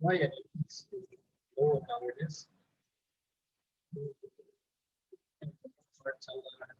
why it's low nowadays. चल रहा है।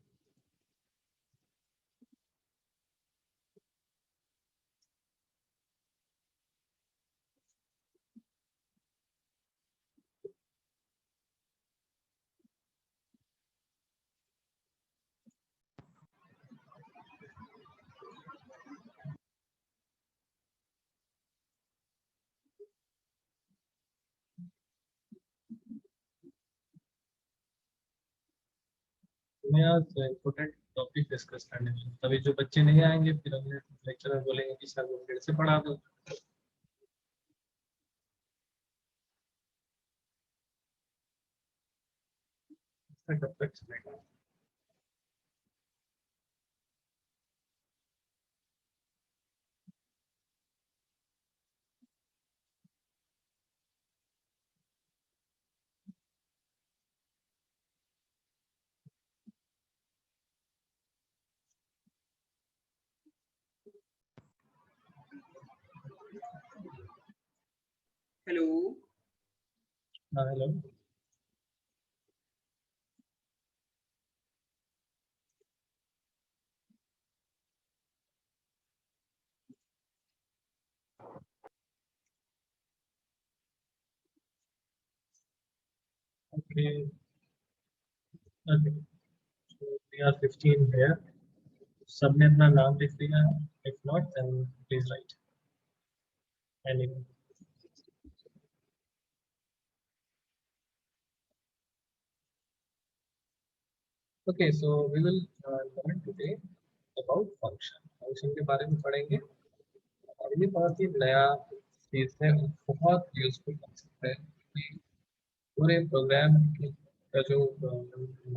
मैं आज इम्पोर्टेंट टॉपिक डिस्कस करने वाला हूँ। तभी जो बच्चे नहीं आएंगे फिर हमें लेक्चर में बोलेंगे कि सर वो फिर से पढ़ा दो। कब तक चलेगा? हेलो। हाँ hello. Okay okay, we are 15 here. सबने अपना नाम लिख दिया? If not then please write any. Okay, so we will learn today about function. Function के बारे में पढ़ेंगे और ये बहुत ही नया चीज है, बहुत यूजफुल कॉन्सेप्ट है कि पूरे प्रोग्राम का जो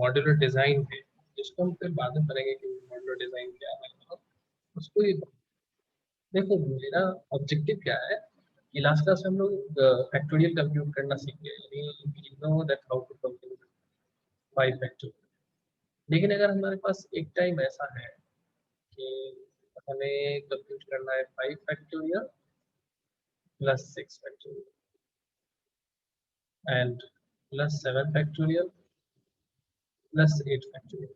मॉड्यूलर डिजाइन है, जिसको हम फिर बाद में करेंगे कि मॉड्यूलर डिजाइन क्या है और उसको ये देखो। मेरा ऑब्जेक्टिव क्या है कि लास्ट क्लास में हम लोग फैक्टोरियल कंप्यूट करना सीख गए, यानी we know that how to compute 5 factorial. लेकिन अगर हमारे पास एक टाइम ऐसा है कि हमें कंप्यूट करना है 5 factorial plus 6 factorial and plus 7 factorial plus 8 factorial,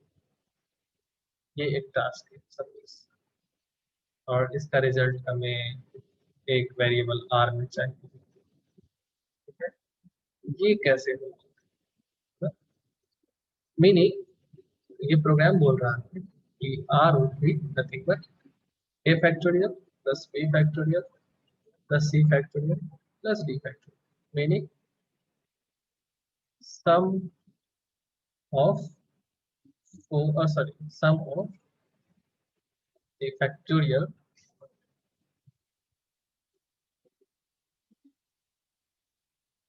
ये एक टास्क है सर्विस, और इसका रिजल्ट हमें एक वेरिएबल आर में चाहिए। ठीक है, ये कैसे होगा? मीनिंग ये प्रोग्राम बोल रहा है कि R would be nothing but A factorial plus B factorial plus C factorial plus D factorial, meaning sum of sum of a factorial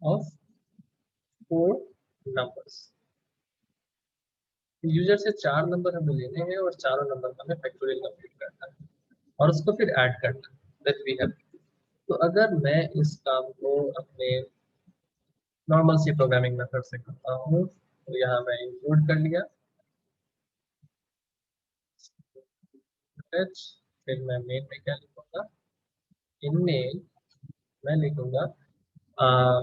of 4 numbers. User से 4 नंबर हमें लेने हैं और चारों नंबर का हमें फैक्टोरियल कंप्लीट करना है और उसको फिर ऐड करना है, दैट वी हैव। तो अगर मैं इस काम को अपने नॉर्मल सी प्रोग्रामिंग मेथड से करता हूँ तो यहाँ मैं इंक्लूड कर लिया टच, फिर मैं मेन में क्या लिखूंगा, इनमें मैं लिखूंगा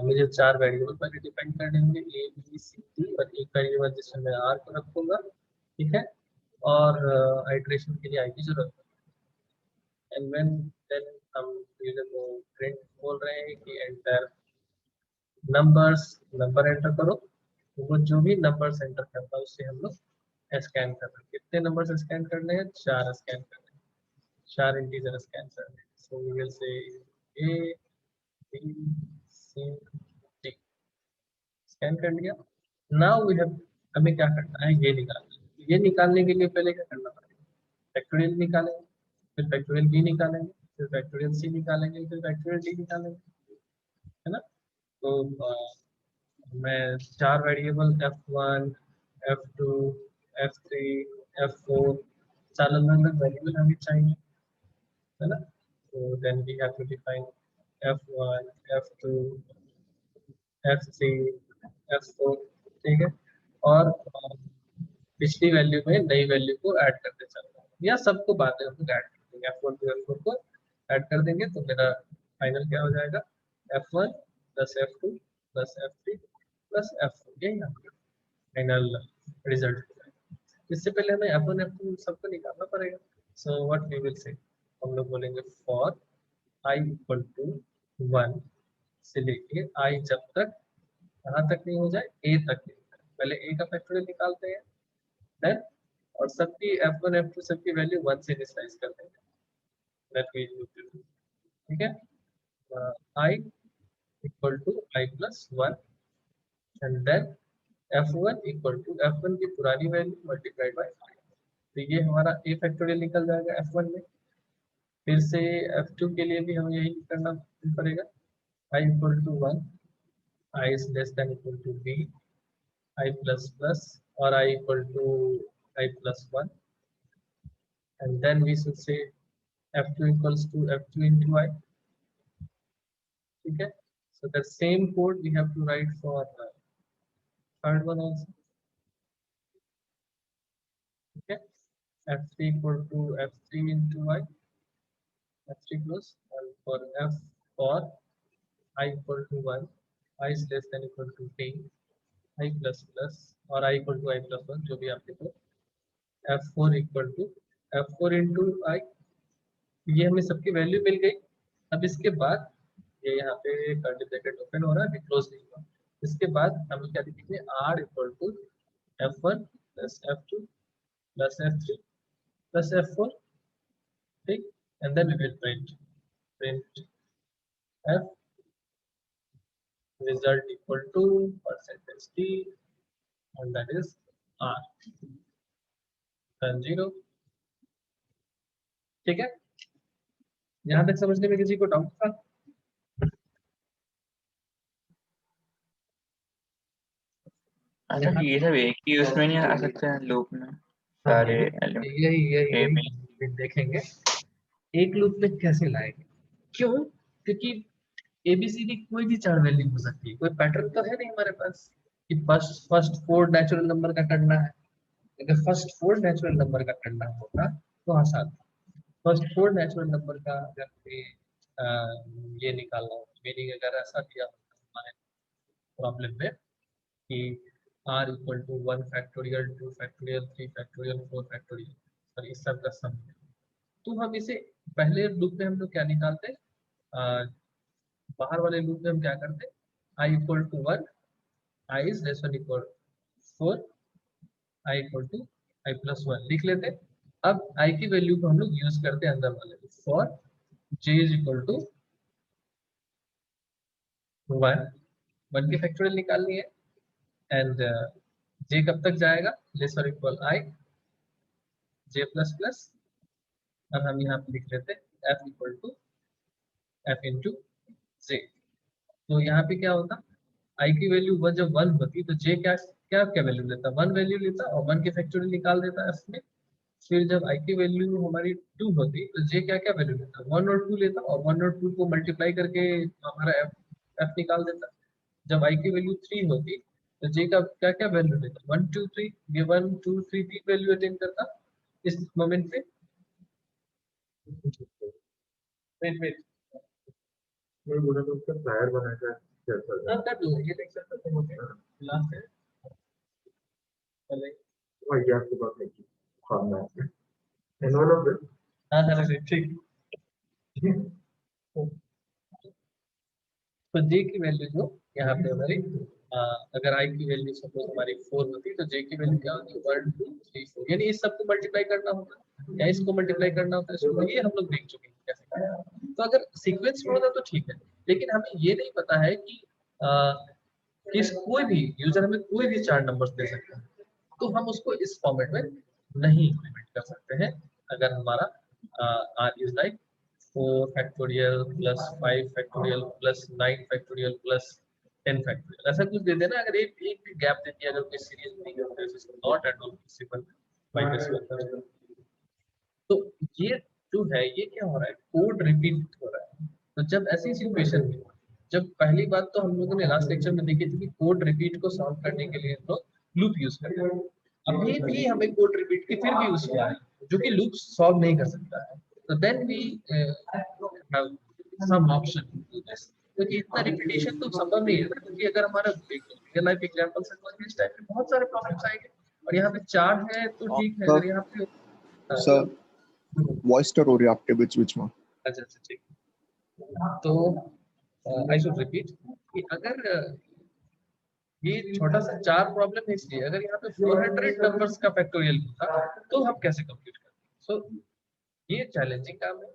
मुझे 4 वेरिएबल पर डिपेंड करने होंगे, ए बी सी डी, और एक वेरिएबल जिसमें मैं आर को रखूंगा। ठीक है, और आइट्रेशन के लिए आई की जरूरत है। एंड व्हेन देन हम यूजर को प्रिंट बोल रहे हैं कि एंटर नंबर्स, नंबर एंटर करो। तो वो जो भी नंबर्स एंटर करता है उससे हम लोग स्कैन कर रहे हैं। कितने नंबर स्कैन करने हैं? 4 स्कैन करने हैं, 4 इंटीजर स्कैन करने हैं। सो we will say A B C D, scan कर लिया। नाउ वी हैव, हमें क्या करना है, ये निकालना है। ये निकालने के लिए पहले क्या करना पड़ेगा, फैक्टोरियल निकालेंगे, फिर फैक्टोरियल बी निकालेंगे, फिर फैक्टोरियल सी निकालेंगे, फिर फैक्टोरियल डी निकालेंगे, है ना। तो मैं 4 variable f1 f2 f3 f4 4 अलग अलग वेरिएबल हमें चाहिए, है ना। तो then we have to define f1 f2 f3 f4। ठीक है, और पिछली वैल्यू में नई वैल्यू को ऐड करते चलते हैं, या सबको बाद में हम लोग ऐड कर देंगे, f1 to f4 को ऐड कर देंगे तो मेरा फाइनल क्या हो जाएगा, f1 plus F2 plus F3 plus F4, यही आपका फाइनल रिजल्ट है। इससे पहले हमें F1 F2 सबको निकालना पड़ेगा। सो व्हाट वी विल से, हम लोग बोलेंगे फॉर i इक्वल टू 1 से लेके i जब तक कहाँ तक नहीं हो जाए, a तक नहीं हो जाए। पहले a का फैक्टोरियल निकालते हैं, देन और सबकी F1 F2 सबकी वैल्यू 1 से इनिशियलाइज कर देंगे। That we use to do, ठीक है। i equal to i plus 1 and then F1 equal to F1 की पुरानी वैल्यू मल्टीप्लाइड बाय i। तो ये हमारा a फैक्टोरियल निकल जाएगा F1 में। फिर से F2 के लिए भी हमें यही करना पड़ेगा, i equal to 1, i is less than equal to b, i plus plus और i equal to i plus 1 and then we should say F2 equals to F2 into I, okay. So the same code we have to write for third one also, okay. F3 equal to F3 into I, F3 plus, and for F for I equal to 1, I is less than equal to T, I plus plus और I equal to I plus 1 जो भी आप लिखो। F4 equal to F4 into I, ये हमें सबकी value मिल गई। अब इसके बाद ये यहाँ पे कर्ली ब्रैकेट ओपन हो रहा है, क्लोज नहीं हुआ। इसके बाद हम क्या लिखेंगे, R equal to F1 plus F2 plus F3 plus F4, ठीक। And then we will print F result equal to percentage T and that is R then 0, ठीक है। यहाँ तक समझने में किसी को डाउट था? अच्छा, ये सब एक ही उसमें नहीं आ सकते हैं लूप में सारे एलिमेंट? यही देखेंगे एक लूप में कैसे लाएंगे। क्यों? क्योंकि एबीसीडी कोई भी 4 वैल्यू हो सकती है, कोई पैटर्न तो है नहीं हमारे पास कि फर्स्ट 4 नेचुरल नंबर का करना है। अगर फर्स्ट 4 नेचुरल नंबर का करना होता तो आसान था। फर्स्ट 4 नेचुरल नंबर का अगर ये निकालना हो, मीनिंग अगर ऐसा दिया होता हमारे प्रॉब्लम में कि r equal to 1 factorial 2 factorial 3 factorial 4 factorial और इस सब का सम, तो हम इसे पहले लूप में हम लोग क्या निकालते, बाहर वाले लूप में हम क्या करते, i equal to 1, i is less than equal 4, i equal to i plus 1 लिख लेते। अब i की वैल्यू को हम लोग यूज करते हैं अंदर वाले, for j is equal to 1 की फैक्टोरियल निकालनी है एंड j कब तक जाएगा, लेस और equal i j plus plus. अब हम यहाँ पे लिख लेते हैं f equal to f into j। तो यहाँ पे क्या होता, i की वैल्यू जब 1 होती तो j क्या क्या क्या वैल्यू लेता, 1 वैल्यू लेता और 1 की फैक्टोरियल निकाल देता f में। फिर जब i की वैल्यू हमारी 2 होती तो j क्या क्या वैल्यू लेता, 1 और 2 लेता और 1 और 2 को मल्टीप्लाई करके हमारा f निकाल देता। जब i की वैल्यू 3 होती तो j का क्या क्या वैल्यू लेता, 1 2 3, ये 1 2 3 3 वैल्यू अटेन करता इस मोमेंट पे। वेट मैं बोला तो उसका फ्लायर बनाकर कैसा है? कर दो, ये देख सकते हो लास्ट है पहले। और ये आपकी बात है कि खाना है एनवलप है। हाँ हाँ ठीक। तो j की वैल्यू जो यहाँ पे हमारी अगर i की वैल्यू सपोज हमारी 4 होती तो j की वैल्यू क्या होती, 1 2 3 4, यानी इस सबको मल्टीप्लाई करना होता या इसको मल्टीप्लाई करना होता है, इसको ये हम लोग देख चुके हैं कैसे करना है। तो अगर सीक्वेंस में होता तो ठीक है, लेकिन हमें ये नहीं पता है कि किस कोई भी यूजर हमें कोई भी 4 नंबर्स दे सकता है, तो हम उसको इस फॉर्मेट में नहीं इम्प्लीमेंट कर सकते हैं। अगर हमारा r is like 4 factorial plus 5 factorial plus 9 factorial plus 10 factorial, ऐसा कुछ दे देना। अगर एक भी गैप दे दिया, अगर कोई सीरीज नहीं है तो it's not at all possible by this method. तो ये जो है ये क्या हो रहा है, कोड रिपीट हो रहा है। तो जब ऐसी सिचुएशन में, जब पहली बात तो हम लोगों ने लास्ट लेक्चर में देखी थी कि कोड रिपीट को सॉल्व करने के लिए हम लोग लूप यूज करते हैं। अभी भी हमें कोड रिपीट की फिर भी यूज हुआ है जो कि लूप सॉल्व नहीं कर सकता है। तो then we have some option to do this, क्योंकि इतना रिपीटेशन तो संभव नहीं है ना, क्योंकि अगर हमारा रियल लाइफ एग्जांपल से इस टाइप के बहुत सारे प्रॉब्लम्स आएंगे, और यहाँ पे 4 है तो ठीक है, अगर यहाँ पे सर वॉइस टर हो रही है आपके बीच में। अच्छा ठीक, तो आई शुड रिपीट कि अगर ये छोटा सा 4 प्रॉब्लम है, इसलिए अगर यहाँ पे 400 नंबर्स का फैक्टोरियल होता तो हम कैसे कंप्यूट करते। सो ये चैलेंजिंग काम है,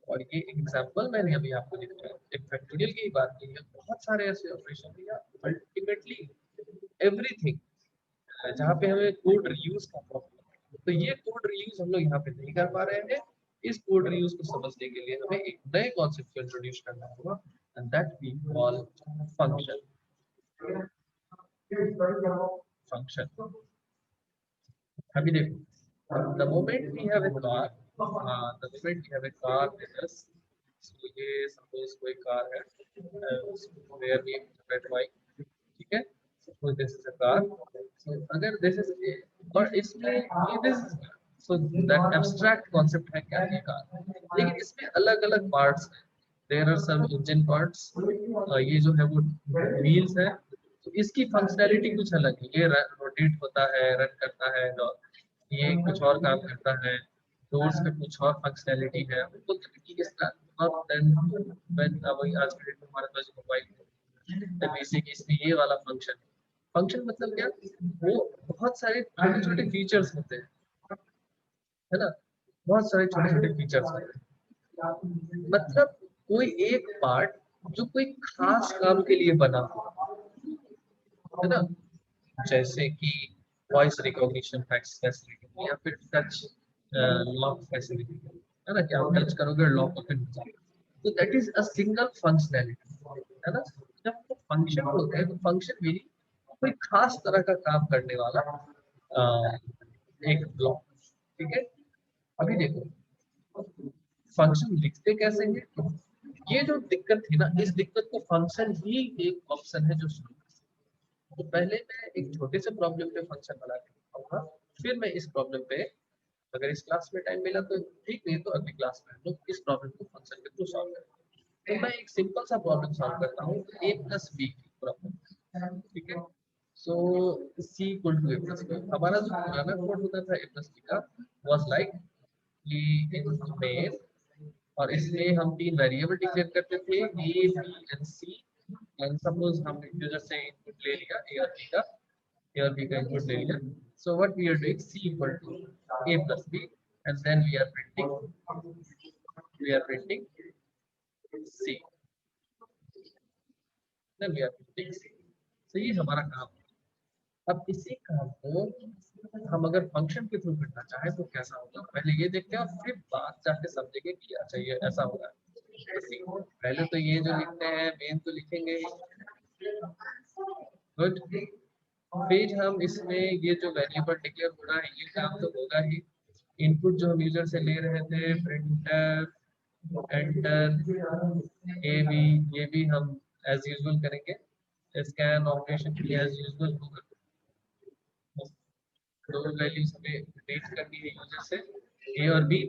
और ये एग्जांपल मैंने अभी आपको दिखाया एक फैक्टोरियल की बात की है, बहुत सारे ऐसे ऑपरेशन है, अल्टीमेटली एवरीथिंग जहाँ पे हमें कोड रीयूज का प्रॉब्लम है, तो ये कोड रीयूज हम लोग यहाँ पे नहीं कर पा रहे हैं। इस कोड रीयूज को समझने के लिए हमें एक नए कॉन्सेप्ट को इंट्रोड्यूस करना होगा, and that we call function. Function अभी देखो, the moment we have a car, the moment we have a car with us, so ये suppose कोई कार है, where we red white, ठीक है, so this is a car, so अगर this is a, और इसमें ये this is car, so that abstract concept है क्या है कार, लेकिन इसमें अलग अलग parts हैं, there are some engine parts, ये जो है वो wheels है, तो इसकी फंक्शनैलिटी कुछ अलग है, ये रोटेट होता है, रन करता है, ये कुछ और काम करता है, डोर्स में कुछ और फंक्शनैलिटी है, तो इसका और देन व्हेन वही आज के डेट में हमारे पास मोबाइल है, तो बेसिक इसमें ये वाला फंक्शन मतलब क्या, वो बहुत सारे छोटे छोटे फीचर्स होते हैं, है ना, बहुत सारे छोटे छोटे फीचर्स होते हैं, मतलब कोई एक पार्ट जो कोई खास काम के लिए बना हो, है ना, जैसे कि वॉइस रिकॉग्निशन फैसिलिटी या फिर टच लॉक फैसिलिटी, है ना, कि आप टच करोगे लॉक ओपन हो जाएगा, तो that is a single functionality, है ना। जब वो फंक्शन होता है तो फंक्शन भी कोई खास तरह का काम करने वाला एक ब्लॉक, ठीक है। अभी देखो फंक्शन लिखते कैसे हैं, ये जो दिक्कत थी ना, इस दिक्कत को फंक्शन ही एक ऑप्शन है जो शुरू। तो पहले मैं एक छोटे से प्रॉब्लम पे फंक्शन बना के दिखाऊंगा, फिर मैं इस प्रॉब्लम पे, अगर इस क्लास में टाइम मिला तो ठीक, नहीं तो अगली क्लास में हम लोग इस प्रॉब्लम को फंक्शन के थ्रू सॉल्व करेंगे। तो मैं एक सिंपल सा प्रॉब्लम सॉल्व करता हूँ, a प्लस बी की प्रॉब्लम, ठीक है। So c equal to a plus b, हमारा जो पुराना कोड होता था a प्लस बी का वाज लाइक इन मेन, और इसमें हम 3 वेरिएबल डिक्लेयर करते थे a b and c, and suppose हम यूजर से इनपुट ले लिया a और b का, a और b का इनपुट ले लिया, so what we are doing, c equal to a plus b, and then we are printing c, then we are printing c, so ये हमारा काम है। अब इसी काम को हम अगर फंक्शन के थ्रू करना चाहे तो कैसा होगा, पहले ये देखते हैं और फिर बात जाके समझेंगे कि अच्छा ये ऐसा होगा। पहले तो ये जो लिखते हैं मेन तो लिखेंगे ही, गुड, फिर हम इसमें ये जो वेरिएबल डिक्लेयर हो रहा है ये काम तो होगा ही, इनपुट जो हम यूजर से ले रहे थे प्रिंटर एंटर ए बी, ये भी हम एज यूजुअल करेंगे, स्कैन ऑपरेशन भी एज यूजुअल होगा, दो वैल्यूज हमें रीड करनी है यूजर से, ए और बी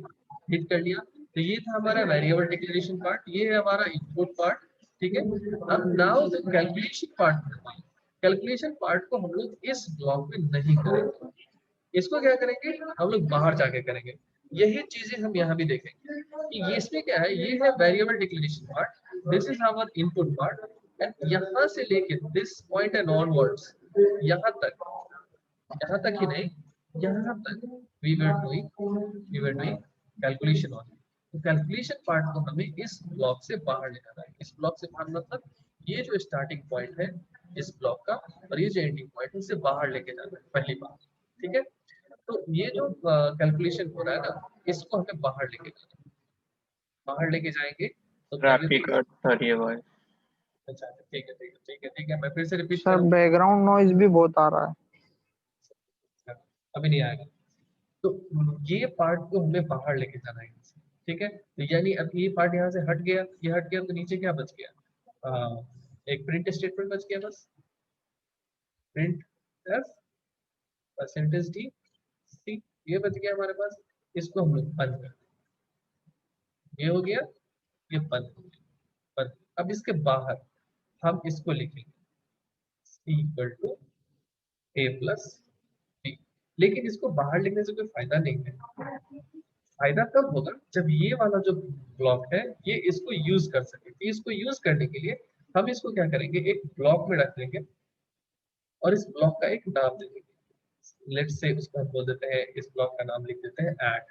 हिट कर लिया, तो ये था हमारा वेरिएबल डिक्लेरेशन पार्ट, ये है हमारा इनपुट पार्ट, ठीक है। अब now the calculation part, calculation part को हम लोग इस ब्लॉक में नहीं करेंगे, इसको क्या करेंगे हम लोग बाहर जाके करेंगे। यही चीजें हम यहाँ भी देखेंगे कि ये इसमें क्या है, ये है variable declaration part, this is our input part, and यहाँ से लेके दिस पॉइंट एंड ऑनवर्ड्स यहाँ तक ही नहीं, यहाँ तक we were doing calculation on, तो कैलकुलेशन पार्ट को हमें इस ब्लॉक से बाहर ले जाना है। इस ब्लॉक से बाहर मतलब ये जो स्टार्टिंग पॉइंट है इस ब्लॉक का और ये जो एंडिंग पॉइंट है इसे बाहर लेके जाना है, पहली बात, ठीक है। तो ये जो कैलकुलेशन हो रहा है ना, इसको हमें बाहर लेके जाना है, बाहर लेके जाएंगे तो ट्रैफिक और ये वॉइस। अच्छा ठीक है मैं फिर से रिपीट सर करूँ, बैकग्राउंड नॉइज भी बहुत आ रहा है। अभी नहीं आएगा, तो ये पार्ट को हमें बाहर लेके जाना है, ठीक है। तो यानी अब ये पार्ट यहाँ से हट गया, ये हट गया, तो नीचे क्या बच गया, एक प्रिंट स्टेटमेंट बच गया, बस print f percentage d c, ये बच गया हमारे पास, इसको हम लोग बंद कर, ये हो गया, ये बंद हो गया, बंद। अब इसके बाहर हम इसको लिखेंगे c equal to a plus b, लेकिन इसको बाहर लिखने से कोई फायदा नहीं है। फायदा तब होगा जब ये वाला जो ब्लॉक है ये इसको यूज कर सके। तो इसको यूज करने के लिए हम इसको क्या करेंगे, एक ब्लॉक में रख देंगे और इस ब्लॉक का एक नाम दे देंगे। लेट्स से उसको हम बोल देते हैं, इस ब्लॉक का नाम लिख देते हैं ऐड।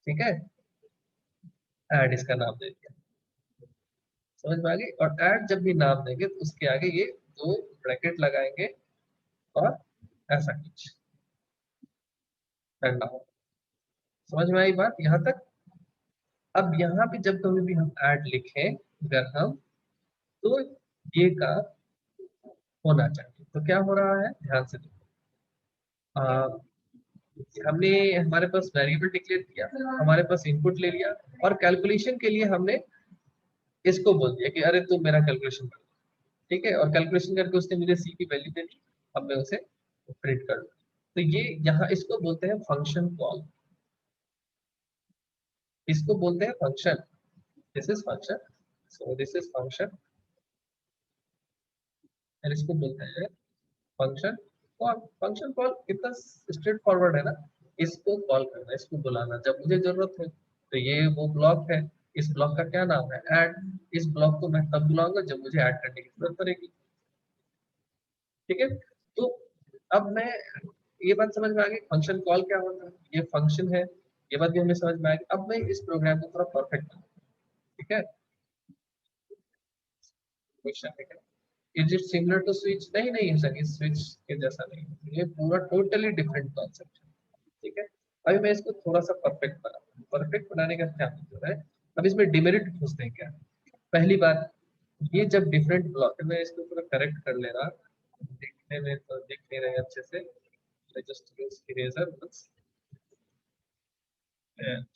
ठीक है, ऐड इसका नाम दे दिया, समझ में आ गई। और ऐड जब भी नाम देंगे तो उसके आगे ये दो ब्रैकेट लगाएंगे और ऐसा कुछ करना होगा। समझ में आई बात यहाँ तक। अब यहाँ पे जब कभी भी हम ऐड लिखें अगर हम, तो ये का होना चाहिए। तो क्या हो रहा है, ध्यान से देखो। हमने हमारे पास वेरिएबल डिक्लेयर किया, हमारे पास इनपुट ले लिया और कैलकुलेशन के लिए हमने इसको बोल दिया कि अरे तुम मेरा कैलकुलेशन कर। ठीक है, और कैलकुलेशन करके उसने मुझे सी की वैल्यू दे दी, अब मैं उसे प्रिंट कर दूँ। तो ये यहाँ इसको बोलते हैं फंक्शन कॉल, इसको बोलते हैं function. This is function, so this is function, और इसको बोलते हैं फंक्शन कॉल। फंक्शन कॉल कितना स्ट्रेट फॉरवर्ड है ना, इसको कॉल करना, इसको बुलाना जब मुझे जरूरत है। तो ये वो ब्लॉक है, इस ब्लॉक का क्या नाम है, ऐड। इस ब्लॉक को मैं तब बुलाऊंगा जब मुझे ऐड करने की जरूरत पड़ेगी। ठीक है, तो अब मैं, ये बात समझ में आ गई फंक्शन कॉल क्या होता है, ये फंक्शन है, ये बात भी हमें समझ में आ गई। अब मैं इस प्रोग्राम को थोड़ा परफेक्ट बनाऊंगा। ठीक है, क्वेश्चन है क्या, is it similar to switch? नहीं नहीं सर, ये स्विच के जैसा नहीं है, ये पूरा टोटली डिफरेंट कॉन्सेप्ट है। ठीक है, अभी मैं इसको थोड़ा सा परफेक्ट बनाऊंगा। परफेक्ट बनाने का क्या मतलब है, अब इसमें डिमेरिट पूछते हैं क्या। पहली बात, ये जब डिफरेंट ब्लॉक है, मैं इसको पूरा करेक्ट कर ले रहा, देखने में तो दिख नहीं रहे अच्छे से, जस्ट यूज इरेजर बस एंड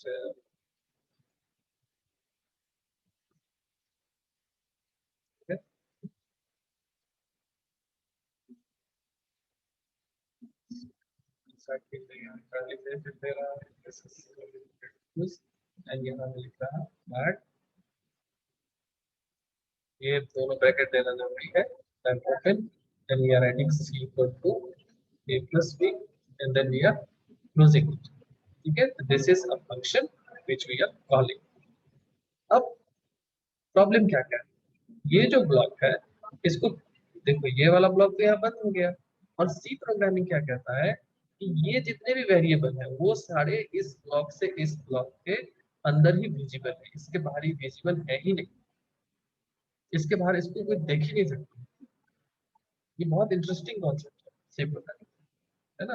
एंड यहाँ पे लिख रहा बट ये दोनों ब्रैकेट देना जरूरी है, then open, then we are writing c equal to a plus b and then we are closing it. ठीक है, this is a function which we are calling. अब प्रॉब्लम क्या क्या है, ये जो ब्लॉक है इसको देखो, ये वाला ब्लॉक तो यहाँ बंद हो गया। और सी प्रोग्रामिंग क्या कहता है कि ये जितने भी वेरिएबल है वो सारे इस ब्लॉक से इस ब्लॉक के अंदर ही विजिबल है, इसके बाहर ही विजिबल है ही नहीं, इसके बाहर इसको कोई देख ही नहीं सकता। ये बहुत इंटरेस्टिंग कॉन्सेप्ट है सी प्रोग्रामिंग, है ना,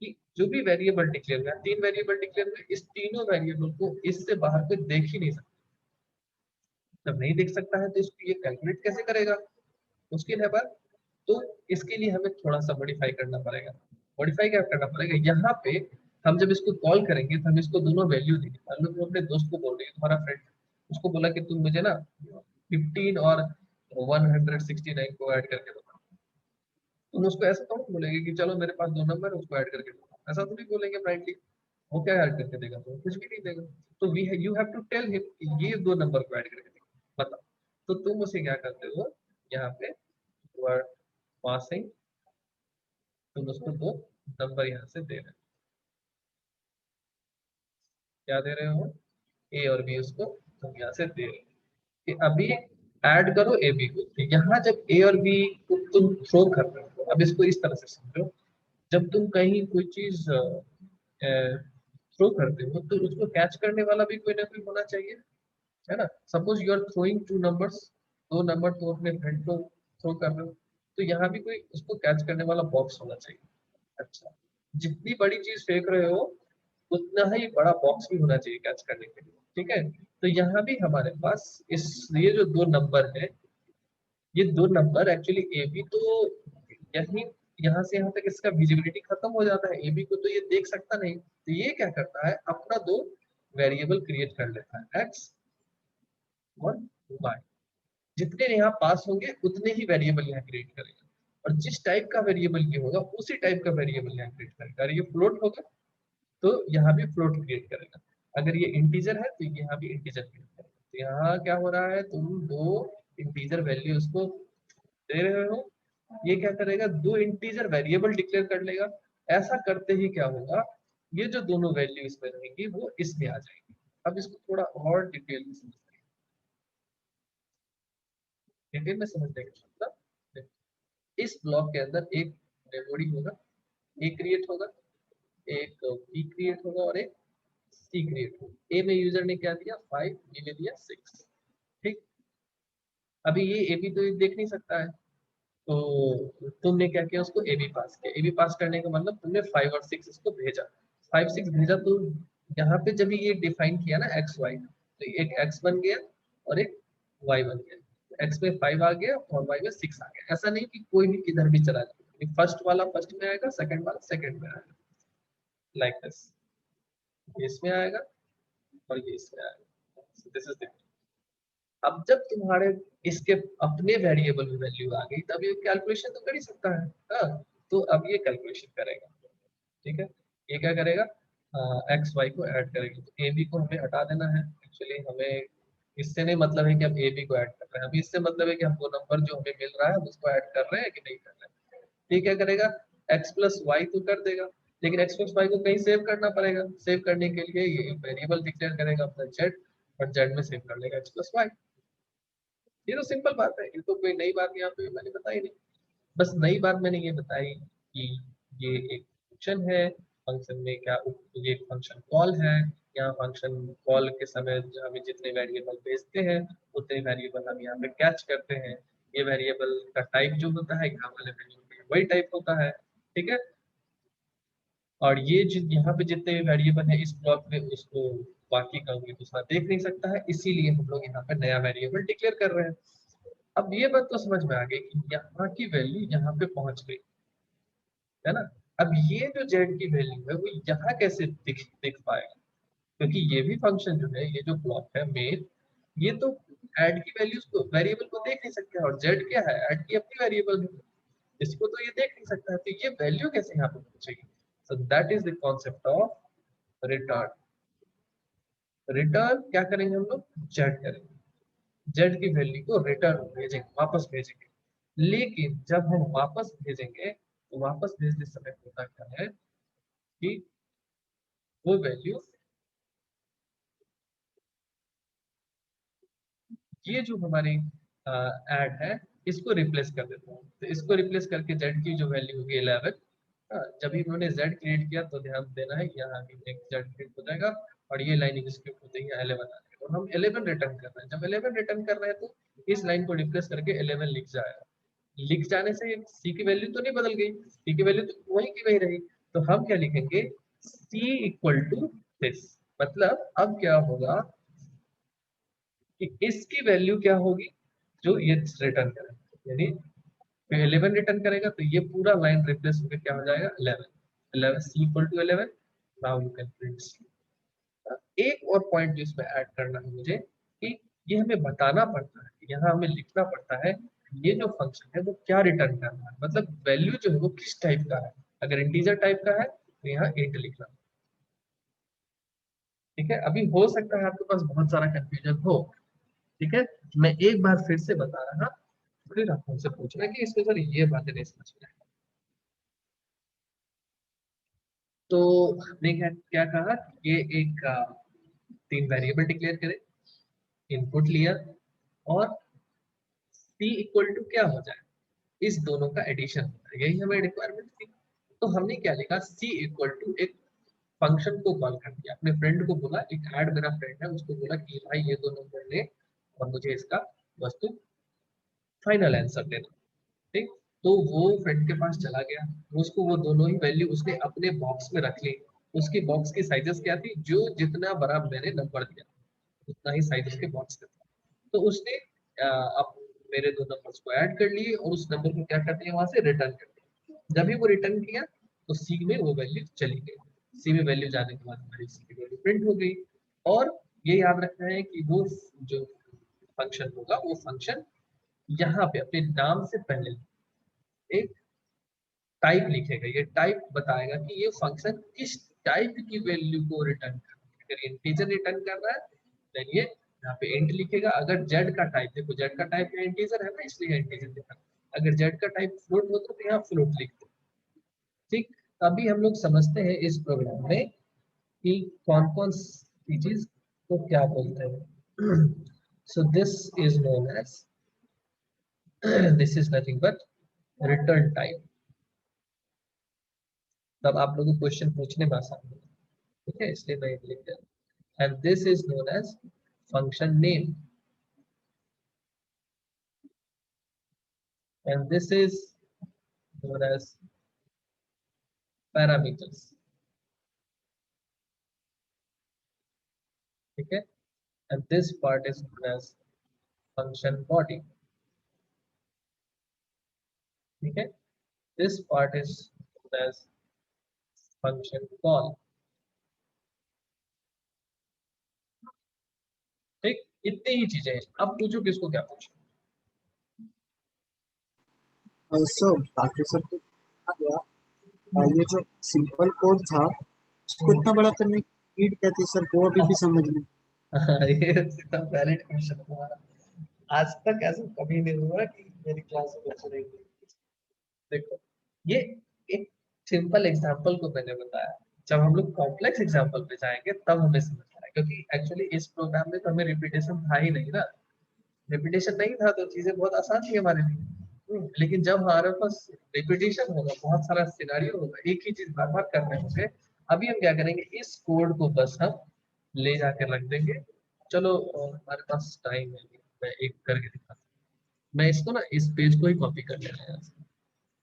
कि जो भी वेरिएबल डिक्लेयर किया, 3 वेरिएबल डिक्लेयर किया, इस तीनों वेरिएबल को इससे बाहर कोई देख ही नहीं सकता। जब नहीं देख सकता है तो इसको ये कैलकुलेट कैसे करेगा, मुश्किल है बात। तो इसके लिए हमें थोड़ा सा मॉडिफाई करना पड़ेगा। मॉडिफाई क्या करना पड़ेगा, यहाँ पे हम जब इसको कॉल करेंगे तो हम इसको दोनों वैल्यू देंगे। मान लो तुम अपने दोस्त को बोल रही है, तुम्हारा फ्रेंड, उसको बोला कि तुम मुझे ना 15 और 169 को ऐड करके दो। तुम उसको ऐसा तो नहीं बोलेंगे कि चलो मेरे पास 2 नंबर है उसको ऐड करके दो, ऐसा तो नहीं बोलेंगे ब्राइटली। वो क्या ऐड करके देगा, तो कुछ भी नहीं देगा। तो we you have to tell him ये 2 नंबर को ऐड करके देगा, बताओ। तो तुम उसे क्या करते हो, यहाँ पे वर्ड पासिंग, तुम उसको 2 नंबर यहाँ से दे रहे हो, क्या दे रहे हो, ए और बी, उसको तुम यहाँ से दे रहे हो कि अभी ऐड करो ए बी को। तो यहाँ जब ए और बी को तुम थ्रो कर रहे हो, अब इसको इस तरह से समझो, जब तुम कहीं कोई चीज थ्रो करते हो तो उसको कैच करने वाला भी कोई ना कोई होना चाहिए, है ना। Suppose you are throwing 2 numbers, 2 number तुम अपने फ्रेंड को थ्रो कर रहे हो, तो यहाँ भी कोई उसको कैच करने वाला बॉक्स होना चाहिए। अच्छा, जितनी बड़ी चीज फेंक रहे हो उतना ही बड़ा बॉक्स भी होना चाहिए कैच करने के लिए। ठीक है, तो यहाँ भी हमारे पास इस, ये जो 2 नंबर है, ये 2 नंबर एक्चुअली ए बी, तो यही यहाँ से यहाँ तक इसका विजिबिलिटी खत्म हो जाता है, ए बी को तो ये देख सकता नहीं। तो ये क्या करता है, अपना 2 वेरिएबल क्रिएट कर लेता है, एक्स और वाई। जितने यहाँ पास होंगे उतने ही वेरिएबल यहाँ क्रिएट करेगा, और जिस टाइप का वेरिएबल ये होगा उसी टाइप का वेरिएबल यहाँ क्रिएट करेगा। अगर ये फ्लोट होगा तो यहाँ भी फ्लोट क्रिएट करेगा, अगर ये इंटीजर है तो यहाँ भी इंटीजर क्रिएट करेगा। तो यहाँ क्या हो रहा है, तुम दो इंटीजर वैल्यू उसको दे रहे हो, ये क्या करेगा, दो इंटीजर वेरिएबल डिक्लेयर कर लेगा। ऐसा करते ही क्या होगा, ये जो दोनों वैल्यू इसमें रहेंगी वो इसमें आ जाएगी। अब इसको थोड़ा और डिटेल में समझते हैं। डिटेल में समझने का मतलब, इस ब्लॉक के अंदर एक मेमोरी होगा, ए क्रिएट होगा, एक बी क्रिएट होगा और एक सी क्रिएट होगा। ए में यूजर ने क्या दिया 5, बी ने दिया 6। ठीक, अभी ये ए बी तो ये देख नहीं सकता है, तो तुमने क्या किया, उसको ए बी पास किया। ए बी पास करने का मतलब तुमने 5 और 6 इसको भेजा, 5 6 भेजा। तो यहाँ पे जब ये डिफाइन किया ना एक्स वाई, तो एक एक्स बन गया और एक वाई बन गया। एक्स में 5 आ गया और वाई में 6 आ गया। ऐसा नहीं कि कोई भी किधर भी चला जाए, फर्स्ट वाला फर्स्ट में आएगा, सेकंड वाला सेकंड में आएगा, लाइक दिस। इसमें आएगा और ये इसमें आएगा। दिस इज द, अब जब तुम्हारे इसके अपने वेरिएबल में वैल्यू आ गई, तब ये कैलकुलेशन तो कर ही सकता है। हाँ, तो अब ये कैलकुलेशन करेगा। ठीक है, ये क्या करेगा, एक्स वाई को ऐड करेगा। तो ए बी को हमें हटा देना है। एक्चुअली हमें इससे नहीं मतलब है कि हम ए बी को ऐड कर रहे हैं, हमें इससे मतलब है कि हम वो नंबर जो हमें मिल रहा है उसको ऐड कर रहे हैं कि नहीं कर रहे हैं। ठीक, क्या करेगा, एक्स प्लस वाई तो कर देगा, लेकिन एक्स प्लस वाई को कहीं सेव करना पड़ेगा। सेव करने के लिए ये वेरिएबल डिक्लेयर करेगा अपना जेड, और जेड में सेव कर लेगा एक्स प्लस वाई। ये तो सिंपल बात है, ये तो कोई नई बात यहाँ पे मैंने बताई नहीं। बस नई बात मैंने ये बताई कि ये एक फंक्शन है, फंक्शन में क्या, ये एक फंक्शन कॉल है। यहाँ फंक्शन कॉल के समय जो हमें जितने वेरिएबल भेजते हैं उतने वेरिएबल हम यहाँ पे कैच करते हैं। ये वेरिएबल का टाइप जो होता है यहाँ वाले वेरिएबल का वही टाइप होता है। ठीक है, और ये यहाँ पे जितने भी वेरिएबल है इस ब्लॉक में, उसको बाकी का कोई दूसरा देख नहीं सकता है, इसीलिए हम लोग यहाँ पे नया वेरिएबल डिक्लेयर कर रहे हैं। अब ये बात तो समझ में आ गई कि यहाँ की वैल्यू यहाँ पे पहुंच गई है ना। अब ये जो जेड की वैल्यू है वो यहाँ कैसे दिख पाएगा, क्योंकि ये भी फंक्शन जो है, ये जो ब्लॉक है मेन, ये तो ऐड की वैल्यूज को वेरिएबल को देख नहीं सकता है, और जेड क्या है, ऐड की अपनी वेरिएबल है, इसको तो ये देख नहीं सकता है। तो ये वैल्यू कैसे यहाँ पे पहुंचेगी। So that is the concept of return. Return क्या करेंगे हम लोग, जेड करेंगे, जेड की वैल्यू को रिटर्न भेजेंगे, वापस भेजेंगे। लेकिन जब हम वापस भेजेंगे तो वापस भेजते समय होता क्या है कि वो वैल्यू, ये जो हमारी ऐड है इसको रिप्लेस कर देता हूँ। तो इसको रिप्लेस करके जेड की जो वैल्यू होगी 11। जब ही उन्होंने जेड क्रिएट किया तो ध्यान देना है, यहाँ भी एक जेड क्रिएट हो जाएगा और ये लाइन एग्जीक्यूट होते ही 11 आ जाएगा, और हम 11 रिटर्न कर रहे हैं। जब 11 रिटर्न कर रहे हैं तो इस लाइन को रिप्लेस करके 11 लिख जाएगा। लिख जाने से सी की वैल्यू तो नहीं बदल गई, सी की वैल्यू तो वही की वही रही। तो हम क्या लिखेंगे, सी इक्वल टू दिस। मतलब अब क्या होगा कि इसकी वैल्यू क्या होगी, जो ये रिटर्न करेगा, यानी 11 रिटर्न करेगा तो ये पूरा लाइन रिप्लेस होकर क्या हो जाएगा 11। 11 C equal to 11। Now you can print C. एक और पॉइंट जो इसमें ऐड करना है मुझे, कि ये हमें बताना पड़ता है, यहाँ हमें लिखना पड़ता है ये जो फंक्शन है वो क्या रिटर्न कर रहा है, मतलब वैल्यू जो है वो किस टाइप का है। अगर इंटीजर टाइप का है तो यहाँ इंट लिखना। ठीक है, अभी हो सकता है आपके पास बहुत सारा कंफ्यूजन हो। ठीक है, मैं एक बार फिर से बता रहा, फिर आप हमसे पूछना कि इसमें सर ये बातें नहीं समझ में आई। तो हमने क्या क्या कहा, ये एक 3 वेरिएबल डिक्लेयर करें, इनपुट लिया, और c इक्वल टू क्या हो जाए, इस दोनों का एडिशन होता है, यही हमें रिक्वायरमेंट थी। तो हमने क्या लिखा, c इक्वल टू एक फंक्शन को कॉल कर दिया, अपने फ्रेंड को बोला, एक ऐड मेरा फ्रेंड है उसको बोला कि भाई ये दो नंबर ले और मुझे इसका वस्तु फाइनल आंसर देना। ठीक, तो वो फ्रेंड के पास चला गया, उसको वो दोनों ही वैल्यू उसने अपने बॉक्स में रख ली। उसकी बॉक्स की साइजेस क्या थी, जो जितना बड़ा मैंने नंबर दिया उतना ही साइज उसके बॉक्स का था। तो उसने अब मेरे दो नंबर्स को ऐड कर लिए और उस नंबर को क्या कर दिया, वहां से रिटर्न कर दिया। जब भी वो रिटर्न किया तो सी में वो वैल्यू चली गई। सी में वैल्यू जाने के बाद हमारी सी की वैल्यू प्रिंट हो गई। और ये याद रखना है कि वो जो फंक्शन होगा वो फंक्शन यहाँ पे अपने नाम से पहले एक टाइप लिखेगा। ये टाइप बताएगा कि ये फंक्शन किस टाइप की वैल्यू को रिटर्न कर रहा है। अगर इंटीजर रिटर्न कर रहा है देन ये यहाँ पे इंट लिखेगा। अगर जेड का टाइप, देखो जेड का टाइप में इंटीजर है ना, इसलिए इंटीजर लिखा। अगर जेड का टाइप फ्लोट होता तो यहाँ फ्लोट लिखते। ठीक, अभी हम लोग समझते हैं इस प्रोग्राम में कि कौन कौन सी चीज को क्या बोलते हैं। So this is known as, this is nothing but return type. तब आप लोगों को क्वेश्चन पूछने में आसानी होगी, ठीक है, इसलिए मैं लिख दिया। And this is known as function name, and this is known as parameters, ठीक है, and this part is known as function body, ठीक है, this part is known as function call। ठीक, इतनी ही चीजें हैं। अब पूछो किसको क्या पूछो। सर डॉक्टर सर को आ गया। ये जो सिंपल कोड था उसको इतना बड़ा करने की नीड क्या थी सर, वो अभी भी समझ नहीं। ये एकदम वैलिड क्वेश्चन है तुम्हारा। आज तक ऐसा कभी नहीं हुआ कि मेरी क्लास में ऐसा नहीं हुआ। देखो, ये एक सिंपल एग्जांपल को मैंने बताया। जब हम लोग कॉम्प्लेक्स एग्जांपल पे जाएंगे तब हमें समझ आएगा, क्योंकि एक्चुअली इस प्रोग्राम में तो हमें रिपीटेशन था ही नहीं ना। रिपीटेशन नहीं था तो चीजें बहुत आसान थी हमारे लिए। लेकिन जब हमारे पास रिपीटेशन होगा, बहुत सारा सिनेरियो होगा, एक ही चीज बार बार कर रहे होंगे, अभी हम क्या करेंगे, इस कोड को बस हम ले जाकर रख देंगे। चलो हमारे पास टाइम है, मैं एक करके दिखाता हूँ। मैं इसको ना, इस पेज को ही कॉपी कर लेना है।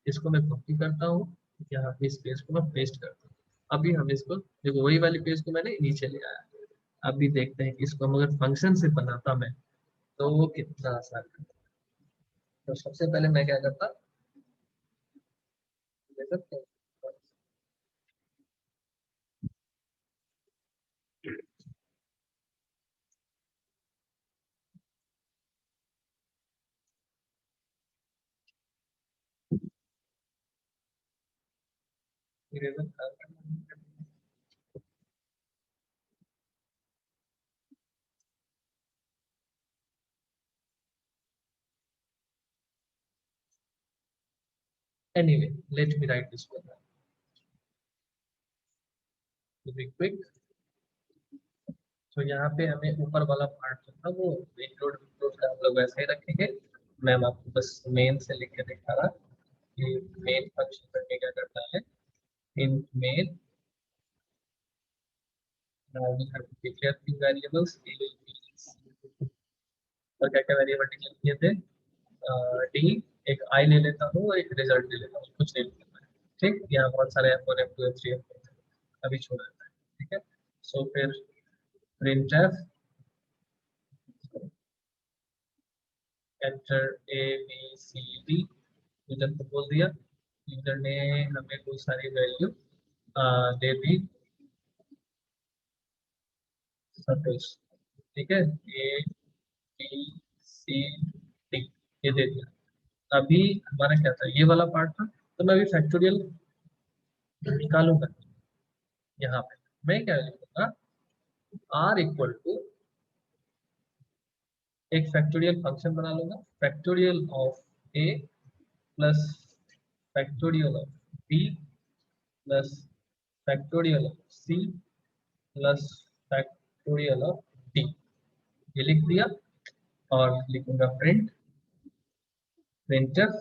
इसको मैं कॉपी करता हूँ, यहाँ इस पेज को मैं पेस्ट करता हूँ। अभी हम इसको देखो, वही वाली पेज को मैंने नीचे ले आया। अभी देखते हैं कि इसको हम अगर फंक्शन से बनाता मैं तो वो कितना आसान है। तो सबसे पहले मैं क्या करता, देख सकते हैं, इरेजर कर करना। Anyway, let me write this program to be quick। तो यहाँ पे हमें ऊपर वाला पार्ट जो था वो इंक्लूड का हम लोग वैसे ही रखेंगे। मैं आपको बस मेन से लिख के दिखा रहा कि मेन फंक्शन करके क्या करता है। इन main we have to declare three variables a, b, c। और क्या क्या वेरिएबल डिक्लेयर किए थे, डी, एक आई ले लेता हूँ और एक रिजल्ट ले लेता हूँ, कुछ नहीं लिखना है। ठीक, यहाँ बहुत सारे F1 F2 F3 F4 अभी छोड़ देता है, ठीक है। सो फिर printf enter a B C d, user को बोल दिया। यूजर ने हमें बहुत सारी वैल्यू दे दी, सतीश, ठीक है, ए बी सी डी ये दे दिया। अभी हमारा क्या था, ये वाला पार्ट था, तो मैं अभी फैक्टोरियल निकालूंगा। यहाँ पे मैं क्या लिखूंगा, आर इक्वल टू एक फैक्टोरियल फंक्शन बना लूंगा, factorial of a plus factorial of b plus factorial of c plus factorial of d, ये लिख दिया। और लिखूंगा print printf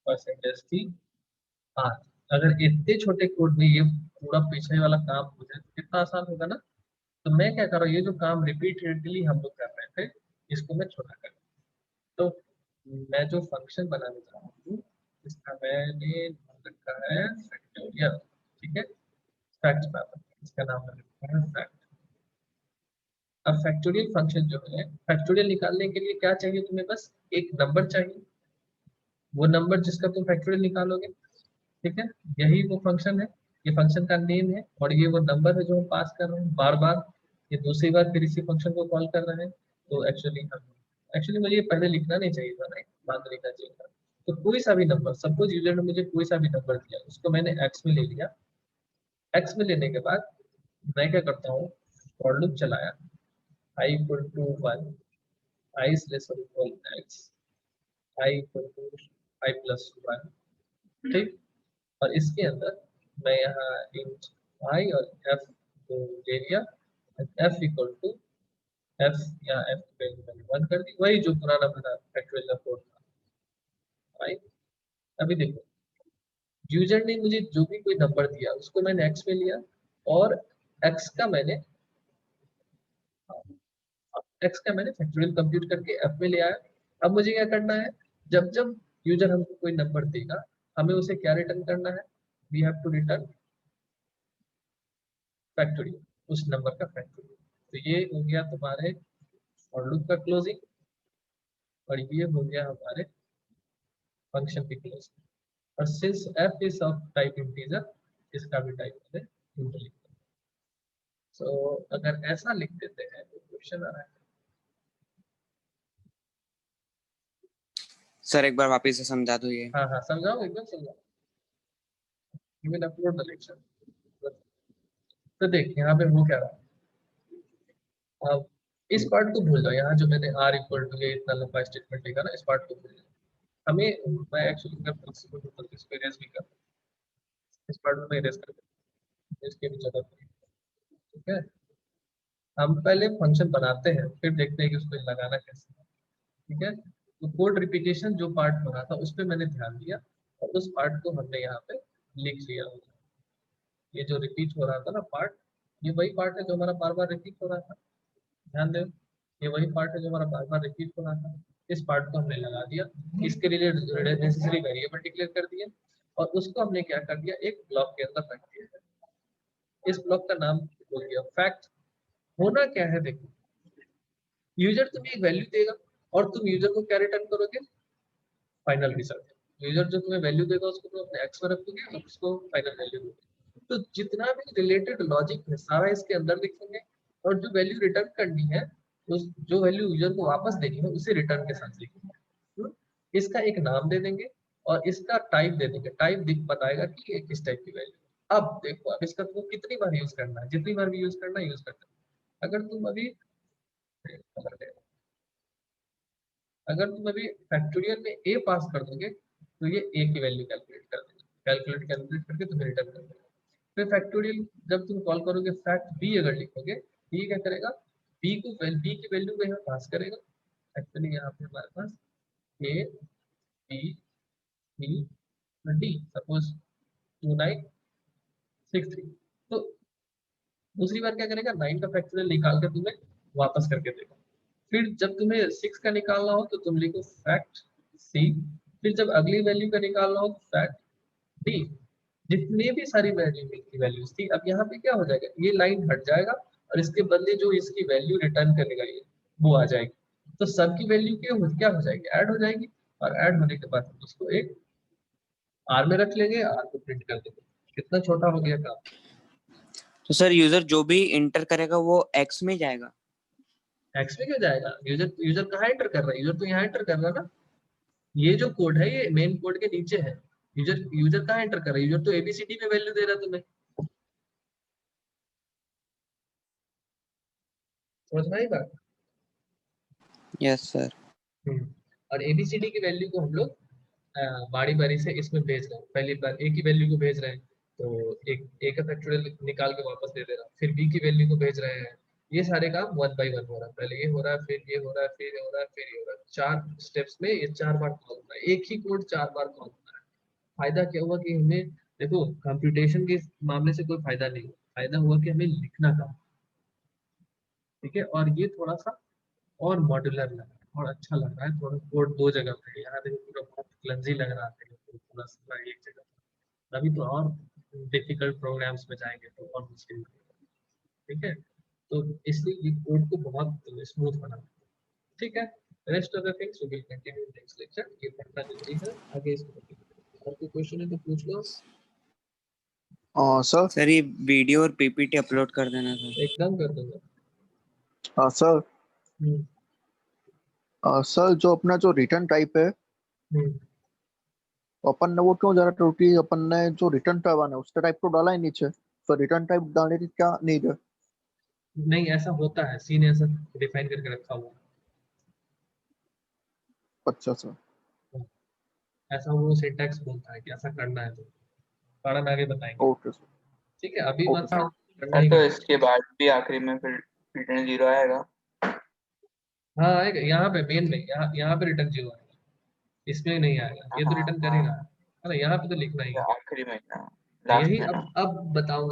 percentage t r. अगर इतने छोटे कोड में ये पूरा पीछे वाला काम हो जाए तो कितना आसान होगा ना। तो मैं क्या कर रहा हूँ, ये जो काम रिपीटेडली हम लोग कर रहे थे इसको मैं छोटा कर, तो मैं जो फंक्शन बनाने जा रहा हूँ इसका मैंने नाम रखा है फैक्टोरियल, ठीक है, फैक्ट पैटर्न, इसका नाम रखा है फैक्ट। अब फैक्टोरियल फंक्शन जो है, फैक्टोरियल निकालने के लिए क्या चाहिए तुम्हें, बस एक नंबर चाहिए, वो नंबर जिसका तुम फैक्टोरियल निकालोगे, ठीक है, यही वो फंक्शन है, ये फंक्शन का नेम है और ये वो नंबर है जो हम पास कर रहे हैं बार बार। ये दूसरी बार फिर इसी फंक्शन को कॉल कर रहे हैं। तो एक्चुअली मुझे ये पहले लिखना नहीं चाहिए था ना, बाद में लिखना चाहिए था। तो कोई सा भी नंबर, सपोज यूजर ने मुझे कोई सा भी नंबर दिया, उसको मैंने एक्स में ले लिया। एक्स में लेने के बाद मैं क्या करता हूँ, फॉर लूप चलाया, i equal to 1, i is less or equal x, i equal to i plus 1, ठीक। और इसके अंदर मैं यहाँ इंट i और f को ले लिया, f इक्वल टू f या f की वैल्यू मैंने 1 कर दी, वही जो पुराना मेरा फैक्टोरियल का कोड था, राइट। अभी देखो, यूजर ने मुझे जो भी कोई नंबर दिया उसको मैंने x में लिया, और x का मैंने फैक्टोरियल कंप्यूट करके f में ले आया। अब मुझे क्या करना है, जब जब यूजर हमको कोई नंबर देगा हमें उसे क्या रिटर्न करना है, we have to return factorial, उस नंबर का फैक्टोरियल। तो ये हो गया तुम्हारे फॉर लूप का क्लोजिंग, और ये हो गया हमारे फंक्शन की क्लोजिंग। और since f is of type integer, इसका भी टाइप है इंटीजर। सो अगर ऐसा लिख देते हैं तो क्वेश्चन आ रहा है। सर एक बार वापस से समझा दो ये। हाँ हाँ समझाओ, एकदम समझाओ, you will upload the lecture. तो देख यहाँ पे हो क्या रहा है, अब इस पार्ट को भूल जाओ, यहाँ जो मैंने r इक्वल टू ये इतना लंबा स्टेटमेंट लिखा ना, इस पार्ट को भूल जाओ। हमें, मैं एक्चुअली अगर पॉसिबल हो तो इसको इरेज भी कर, इस पार्ट में इरेज कर देता हूं, इसके भी जगह पे, ठीक है। हम पहले फंक्शन बनाते हैं फिर देखते हैं कि उसको लगाना कैसे है, ठीक है। तो कोड रिपीटेशन जो पार्ट बना था उस पर मैंने ध्यान दिया, और उस पार्ट को हमने यहाँ पे लिख लिया। ये जो रिपीट हो रहा था ना पार्ट, ये वही पार्ट है जो हमारा बार बार रिपीट हो रहा था, ध्यान दो, ये वही पार्ट है जो हमारा बार बार रिपीट हो रहा था। इस पार्ट को हमने लगा दिया, इसके लिए नेसेसरी वेरिएबल डिक्लेयर कर दिया, और उसको हमने क्या कर दिया, एक ब्लॉक के अंदर रख दिया। इस ब्लॉक का नाम हो गया फैक्ट। होना क्या है देखो, यूजर तुम्हें एक वैल्यू देगा और तुम यूजर को क्या रिटर्न करोगे, फाइनल रिजल्ट। यूजर जो तुम्हें वैल्यू देगा उसको तुम अपने एक्स में रखोगे और उसको फाइनल वैल्यू दोगे। तो जितना भी रिलेटेड लॉजिक है सारा इसके अंदर लिखेंगे, और जो वैल्यू रिटर्न करनी है, उस जो वैल्यू यूजर को वापस देनी है उसे रिटर्न के साथ लिखेंगे। इसका एक नाम दे देंगे और इसका टाइप दे देंगे, टाइप बताएगा कि ये किस टाइप की वैल्यू। अब देखो, अब इसका तुमको कितनी बार यूज करना है, जितनी बार भी यूज करना है यूज करते हैं। अगर तुम अभी फैक्टोरियल में a पास कर दोगे तो ये a की वैल्यू कैलकुलेट कर देगा, कैलकुलेट करके तुम्हें रिटर्न कर देगा। फिर फैक्टोरियल जब तुम कॉल करोगे फैक्ट b अगर लिखोगे, ये क्या करेगा, b की वैल्यू को यहाँ पास करेगा। एक्चुअली यहाँ पे हमारे पास a b c d, suppose 2963, तो दूसरी बार क्या करेगा, 9 का फैक्टोरियल निकाल कर तुम्हें वापस करके देगा। फिर जब तुम्हें 6 का निकालना हो तो तुम लिखो फैक्ट सी, फिर जब अगली वैल्यू का निकालना हो तो फैक्ट डी। जितने भी सारी वैल्यू की वैल्यूज थी, अब यहाँ पे क्या हो जाएगा, ये लाइन हट जाएगा और इसके बदले जो इसकी वैल्यू रिटर्न करेगा ये वो आ जाएगी। तो सबकी वैल्यू क्या हो जाएगी, ऐड हो जाएगी, और ऐड होने के बाद हम उसको एक आर में रख लेंगे, आर को प्रिंट कर देंगे। कितना छोटा हो गया काम। तो सर यूजर जो भी इंटर करेगा वो एक्स में जाएगा। एक्स में क्यों जाएगा, यूजर कहाँ एंटर कर रहा है, यूजर तो यहाँ एंटर कर रहा है ना। ये जो कोड है ये मेन कोड के नीचे है, यूजर कहाँ एंटर कर रहा है, यूजर तो एबीसीडी में वैल्यू दे रहा है तुम्हें, समझ में आई बात। Yes sir. और एबीसीडी की वैल्यू को हम लोग बारी बारी से इसमें भेज रहे हैं। पहली बार ए की वैल्यू को भेज रहे हैं तो एक ए का फैक्टोरियल निकाल के वापस दे दे रहा, फिर बी की वैल्यू को भेज रहे हैं। ये सारे काम 1 बाय 1 हो रहा है, पहले ये हो रहा है, फिर ये हो रहा है, फिर ये हो रहा है, फिर ये हो रहा है। 4 स्टेप्स में ये 4 बार कॉल होता है, एक ही कोड 4 बार कॉल होता है। फायदा क्या हुआ कि हमें, देखो कंप्यूटेशन के मामले से कोई फायदा नहीं हुआ, फायदा हुआ कि हमें लिखना था, ठीक है। और ये थोड़ा सा और मॉड्यूलर लग रहा है और अच्छा लग रहा है, थोड़ा कोड 2 जगह पे, यहाँ देखो पूरा बहुत क्लमजी लग रहा है, पूरा पूरा एक जगह। अभी तो और डिफिकल्ट प्रोग्राम्स में जाएंगे तो और मुश्किल लगेगा, ठीक है। तो इसलिए ये कोड को बहुत स्मूथ बना, ठीक है। Rest of the things we will continue in next lecture. ये पढ़ना जल्दी है, आगे इसको और कोई क्वेश्चन है तो पूछ लो। सर सर ये वीडियो और पीपीटी अपलोड कर देना सर। एकदम कर दूंगा। सर हम्म, सर जो अपना जो रिटर्न टाइप है, हम्म। अपन ने वो क्यों जरा टूटी, अपन ने जो रिटर्न टाइप आना है उसका टाइप तो डाला ही नीचे, तो रिटर्न टाइप डालने की क्या नीड है। नहीं ऐसा होता है, सी ने ऐसा डिफाइन करके रखा हुआ अच्छा सर। है, ऐसा वो सिंटैक्स बोलता है कि ऐसा करना है, तो कारण आगे बताएंगे। Okay sir. ठीक है, अभी ओके मत सर। करना सर ही तो करना। इसके बाद भी आखिरी में फिर रिटर्न 0 आएगा। हाँ आएगा, यहाँ पे मेन में, यहाँ पे रिटर्न 0 आएगा, इसमें नहीं आएगा, ये तो हाँ रिटर्न हाँ, करेगा, है ना, यहाँ पे तो लिखना ही है। आखिरी में ना, यही लास्ट में ना। अब बताऊंगा।